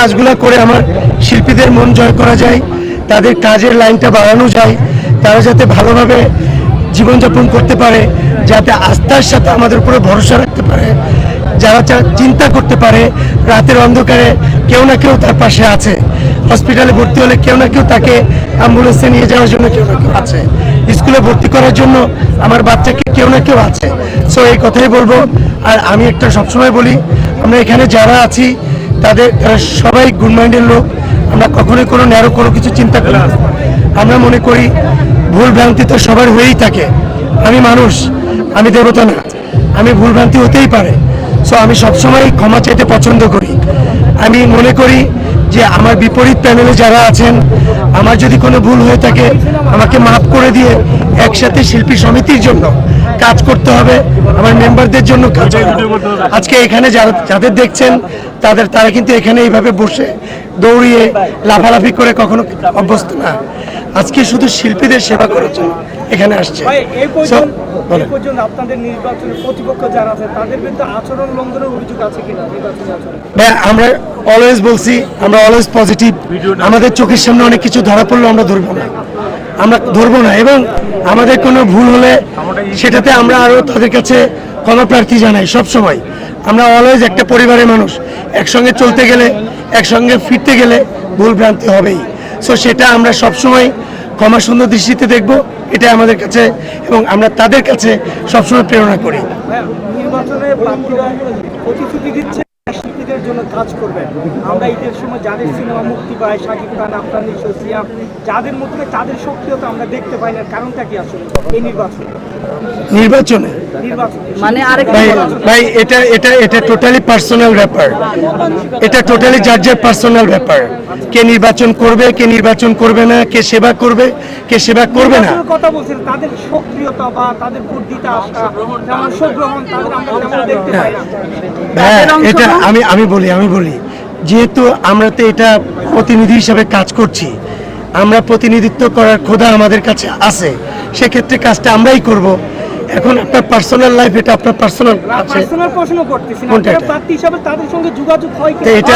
কাজগুলো করে আমার শিল্পীদের মন জয় করা যায়, তাদের কাজের লাইনটা বাড়ানো যায়, তারা যাতে ভালোভাবে জীবনযাপন করতে পারে, যাতে আস্থার সাথে আমাদের উপরে ভরসা রাখতে পারে, যারা চিন্তা করতে পারে রাতের অন্ধকারে কেউ না কেউ তার পাশে আছে, হসপিটালে ভর্তি হলে কেউ না কেউ তাকে অ্যাম্বুলেন্সে নিয়ে যাওয়ার জন্য কেউ না কেউ আছে, স্কুলে ভর্তি করার জন্য আমার বাচ্চাকে কেউ না কেউ আছে। সো এই কথাই বলবো। আর আমি একটা সবসময় বলি, আমরা এখানে যারা আছি তারা সবাই গুড মাইন্ডের লোক। আমরা কখনোই কোনো ন্যারো কোনো কিছু চিন্তা করি না। আমরা মনে করি ভুল ভ্রান্তি তো সবার হয়েই থাকে। আমি মানুষ, আমি দেবতা না, আমি ভুল ভ্রান্তি হতেই পারে। সো আমি সবসময় ক্ষমা চাইতে পছন্দ করি। আমি মনে করি যে আমার বিপরীত প্যানেলে যারা আছেন, আমার যদি কোনো ভুল হয়ে থাকে আমাকে মাফ করে দিয়ে একসাথে শিল্পী সমিতির জন্য কাজ করতে হবে, আমার মেম্বারদের জন্য কাজ করতে হবে। আজকে এখানে যাদের দেখছেন তারা কিন্তু এখানে এইভাবে বসে দৌড়িয়ে লাফালাফি করে কখনো অভ্যস্ত না। আজকে শুধু শিল্পীদের সেবা করার জন্য এখানে আসছে। আপনাদের নির্বাচনের প্রতিপক্ষ যারা আছে তাদের বিরুদ্ধে আচরণ লঙ্ঘনের অভিযোগ আছে কিনা? আমরা অলওয়েজ বলছি, আমরা অলওয়েজ পজিটিভ। আমাদের চোখের সামনে অনেক কিছু ধরা পড়লো আমরা ধরবো না এবং আমাদের কোনো ভুল হলে সেটাতে আমরা আরও তাদের কাছে ক্ষমা প্রার্থী জানাই। সবসময় আমরা অলওয়েজ একটা পরিবারের মানুষ, একসঙ্গে চলতে গেলে একসঙ্গে ফিরতে গেলে ভুল ভ্রান্তি হবেই। সো সেটা আমরা সবসময় ক্ষমা সুন্দর দৃষ্টিতে দেখব, এটা আমাদের কাছে, এবং আমরা তাদের কাছে সবসময় প্রেরণা করি। নির্বাচনে প্রার্থীরা প্রতিশ্রুতি দিচ্ছে শিল্পীদের জন্য কাজ করবেন। আমরা ঈদের সময় যাদের সিনেমা মুক্তি পায়, শাকিব খান, আফরান নিশো, সিয়াম, যাদের মধ্যে তাদের সক্রিয়তা আমরা দেখতে পাই না, কারণটা কি আসলে এই নির্বাচনে মানে ভাই এটা টোটালি পার্সোনাল ব্যাপার, এটা টোটালি যার পার্সোনাল ব্যাপার। কে নির্বাচন করবে, কে নির্বাচন করবে না, কে সেবা করবে, কে সেবা করবে না, কথা বলছেন তাদের সক্রিয়তা বা তাদের বুদ্ধিটা আসা যেমন শোগ্রহণ তাদের আমরা তেমন দেখতে পাই না। হ্যাঁ, এটা আমি বলি যেহেতু আমরা তো এটা প্রতিনিধি হিসাবে কাজ করছি, আমরা প্রতিনিধিত্ব করার খোদা আমাদের কাছে আছে, সেক্ষেত্রে কাজটা আমরাই করব। এখন আপনার পার্সোনাল লাইফ, এটা আপনার পার্সোনাল আছে, পার্সোনাল প্রশ্ন করতেছি না, আপনারা প্রার্থী হিসাবে তাদের সঙ্গে যোগাযোগ হয় কি এটা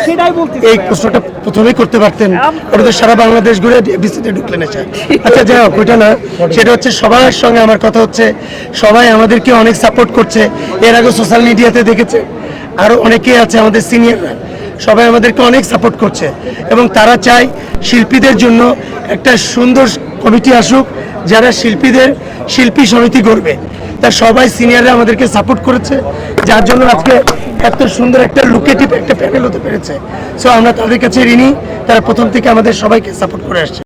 সেটাই বলতেছি। এই প্রশ্নটা প্রথমেই করতে পারতেন, ওটা তো সারা বাংলাদেশ ঘুরে বিসিতে ঢুকলেন। আচ্ছা যাই হোক, ওইটা না, সেটা হচ্ছে সবার সঙ্গে আমার কথা হচ্ছে, সবাই আমাদেরকে অনেক সাপোর্ট করছে। এর আগে সোশ্যাল মিডিয়াতে দেখেছে, আরও অনেকেই আছে আমাদের সিনিয়ররা, সবাই আমাদেরকে অনেক সাপোর্ট করছে এবং তারা চায় শিল্পীদের জন্য একটা সুন্দর কমিটি আসুক, যারা শিল্পী সমিতি করবে। তা সবাই সিনিয়ররা আমাদেরকে সাপোর্ট করেছে, যার জন্য আজকে এত সুন্দর একটা লুকেটিভ একটা প্যানেল হতে পেরেছে। সো আমরা তাদের কাছে ঋণী, তারা প্রথম থেকে আমাদের সবাইকে সাপোর্ট করে আসছে।